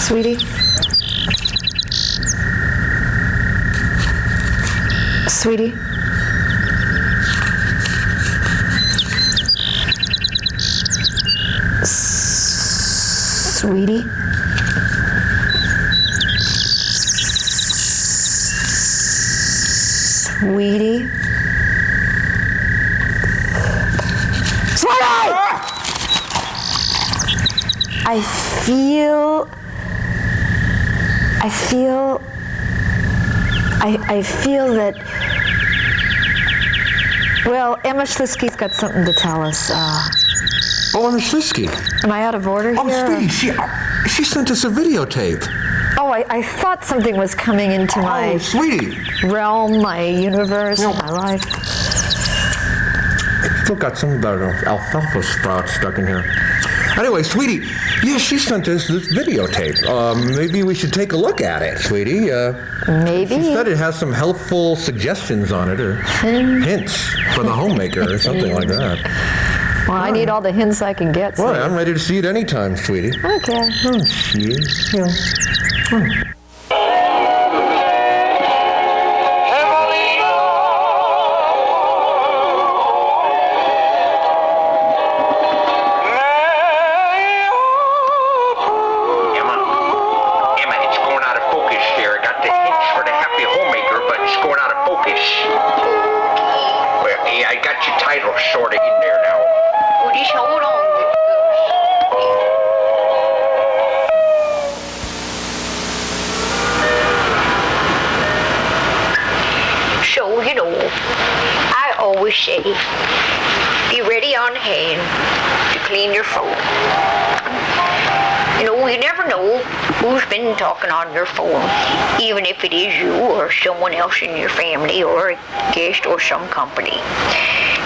Sweetie? Sweetie? Sweetie? Sweetie? Sweetie! I feel that, well, Emma Shlishczsky's got something to tell us. Oh, Emma Shlishczsky. Am I out of order here? Oh, sweetie, she sent us a videotape. Oh, I thought something was coming into my sweetie. realm, my universe, my life. Still got some of that alfalfa sprouts stuck in here. Anyway, sweetie, yeah, she sent us this videotape. Maybe we should take a look at it, sweetie. Maybe. She said it has some helpful suggestions on it, or hints for the homemaker, or something like that. Well, I need all the hints I can get. Well, I'm ready to see it anytime, sweetie. Okay. Oh, she is. Yeah. Say, be ready on hand to clean your phone. You know, you never know who's been talking on your phone, even if it is you or someone else in your family or a guest or some company.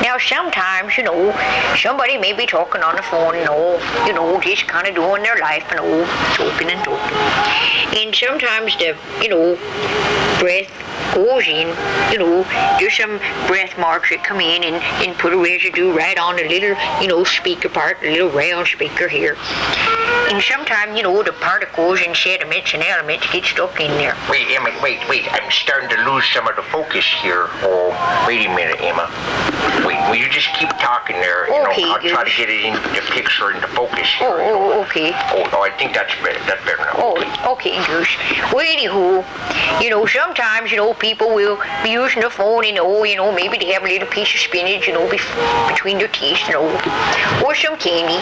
Now, sometimes, you know, somebody may be talking on the phone and all, you know, just kind of doing their life and all, talking and talking. And sometimes the, you know, breath goes in, you know, there's some breath marks that come in and put a residue right on the little, you know, speaker part, the little round speaker here. And sometimes, you know, the particles and sediments and elements get stuck in there. Wait, Emma, wait. I'm starting to lose some of the focus here. Oh, wait a minute, Emma. Wait, will you just keep talking there? You Okay, know, I'll try to get it in the picture into focus here. Okay. Oh, no, I think that's better. That's better now. Okay, Goose. Well, anywho, you know, sometimes, you know, people will be using the phone and, oh, you know, maybe they have a little piece of spinach, you know, between their teeth, you know, or some candy.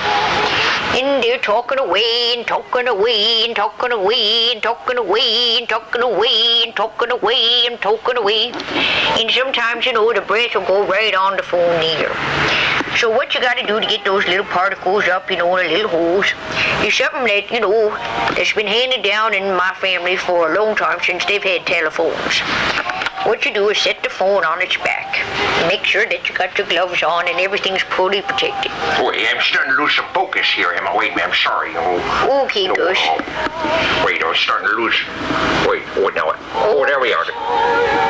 And they're talking away and talking away and talking away and talking away and talking away and talking away and talking away. And sometimes, you know, the breath will go right on the phone there. So what you got to do to get those little particles up, you know, in the little holes, is something that, you know, that's been handed down in my family for a long time since they've had telephones. What you do is set the phone on its back. Make sure that you got your gloves on and everything's fully protected. Wait, I'm starting to lose some focus here, Emma. Wait, I'm sorry. Okay, Gus. Wait, I'm starting to lose. Wait, now. Oh, there we are.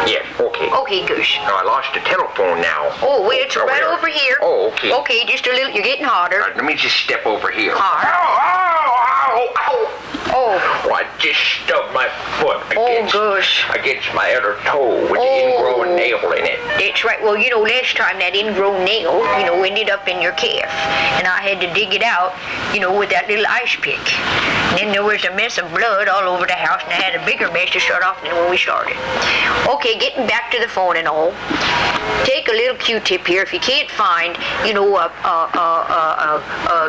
Yeah, okay. Okay, Gus. No, I lost the telephone now. Oh, wait, it's right over here. Oh, okay. Okay, just a little. You're getting harder. Let me just step over here. Ow. Oh, I just stubbed my foot against my other toe with the ingrown nail in it. That's right. Well, you know, last time that ingrown nail, you know, ended up in your calf. And I had to dig it out, you know, with that little ice pick. And then there was a mess of blood all over the house, and I had a bigger mess to start off than when we started. Okay, getting back to the phone and all. Take a little Q-tip here. If you can't find, you know, a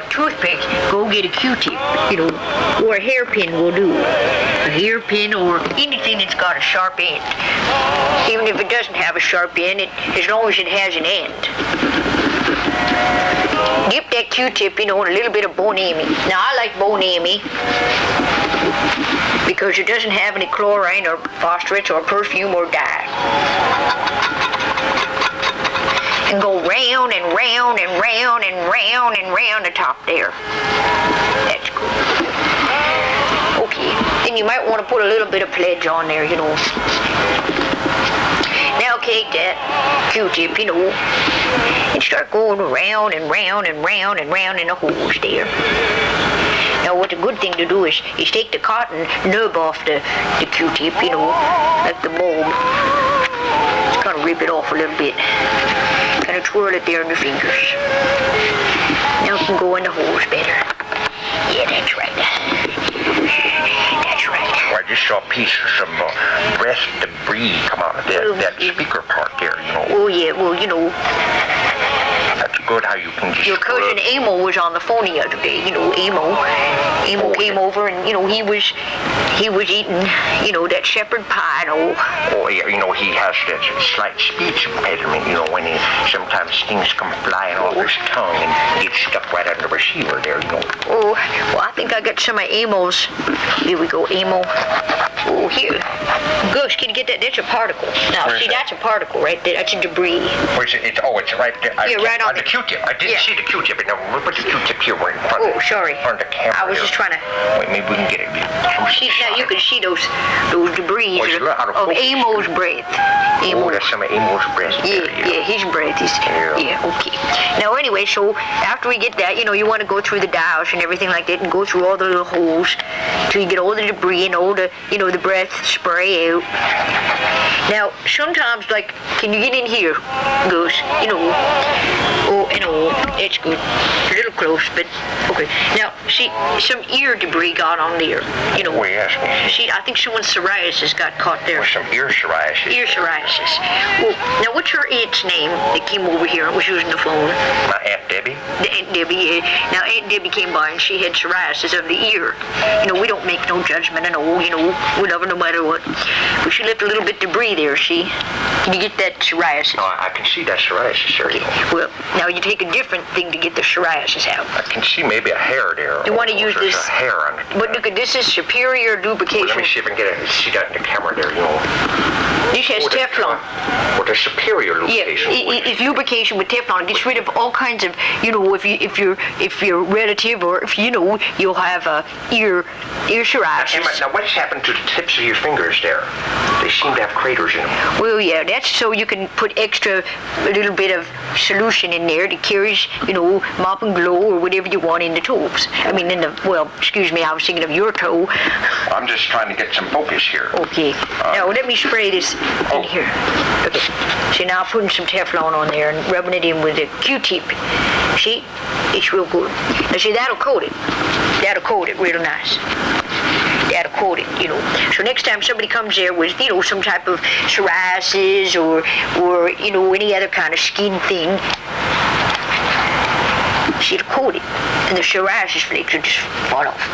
toothpick, go get a Q-tip, you know, or a hairpin will do. A hairpin or anything that's got a sharp end. Even if it doesn't have a sharp end, as long as it has an end. Dip that Q-tip, you know, in a little bit of Bon-Ami. Now, I like Bon-Ami because it doesn't have any chlorine or phosphorus or perfume or dye. And go round and round and round and round and round the top there. That's good. Okay, then you might want to put a little bit of pledge on there, you know. Now take that Q-tip, you know, and start going around and round and round and round in the holes there. Now, what a good thing to do is take the cotton nub off the Q-tip, like the bulb. Just kind of rip it off a little bit. Kind of twirl it there in your fingers. Now it can go in the holes better. Yeah, that's right. That's right. Well, I just saw a piece of some breath debris come out of that speaker part there, Oh, yeah, well, That's good how you can just... your cousin Amo was on the phone the other day. Amo came over and, he was eating, that shepherd pie and all. Oh, yeah, he has that slight speech impediment, when sometimes things come flying off his tongue and get stuck right on the receiver there, Oh, well, I think I got some of Amo's. Here we go, Amo. Oh, here. Gosh, can you get that? That's a particle. Now, Where's see, that? that's a particle right there. That's a debris. Where's it? It's right there. Yeah, right on the Q-tip. I didn't yeah. see the Q-tip. No, we'll put the Q-tip here right in front Oh, sorry. in front of the camera. I was there. just trying to... Wait, maybe we can get it. See, now you can see those debris Oh, it's a lot out of of focus. Amo's breath. Oh, that's some of Amo's breath. Yeah, his breath is... Yeah. Yeah, okay. Now, anyway, so after we get that, you want to go through the dials and everything like that and go through all the little holes till you get all the debris and all the, the breath spray out. Now, sometimes, like, can you get in here, Goose? It's good. A little close, but okay. Now, see, some ear debris got on there, Oh, yes. See, I think someone's psoriasis got caught there. Or some ear psoriasis. Ear psoriasis. Well, now, what's your aunt's name that came over here and was using the phone? My Aunt Debbie? The Aunt Debbie, yeah. Now, Aunt Debbie came by and she had psoriasis of the ear. We don't make no judgment and all, we love her no matter what. But she left a little bit debris there, see? Can you get that psoriasis? No, I can see that psoriasis, sir. Well, now you take a different thing to get the psoriasis out. I can see maybe a hair there. You want to use There's this? a hair on it. But look at this is superior Well, lubrication. let me see if I can see that in the camera there, This has Teflon. What a superior Yeah, lubrication. it's lubrication with Teflon. It gets rid of all kinds of, if you're relative or if you'll have ear psoriasis. Now, what's happened to the tips of your fingers there? They seem to have craters in them. Well, yeah, that's so you can put a little bit of solution in there that carries, mop and glow or whatever you want in the toes. I mean, excuse me, I was thinking of your toe. I'm just trying to get some focus here. Okay. Now, let me spray this in here. Okay. See, now I'm putting some Teflon on there and rubbing it in with a Q-tip. See? It's real good. Now, see, that'll coat it. That'll coat it real nice. That'll coat it, So next time somebody comes there with, some type of psoriasis or any other kind of skin thing, she'll coat it, and the psoriasis flakes will just fall off.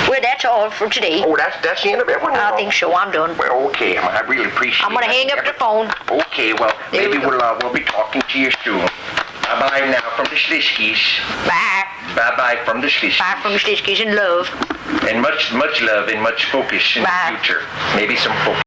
Well, that's all for today. Oh, that's the end of it? Well, I think so. I'm done. Well, okay. I really appreciate it. I'm going to hang up the phone. Okay, well, There maybe we go. we'll be talking to you soon. Bye-bye now from the Shlishczshkys. Bye. Bye-bye from the Shlishczshkys. Bye from Shlishczshkys and love. And much love and much focus in Bye. the future. Maybe some focus.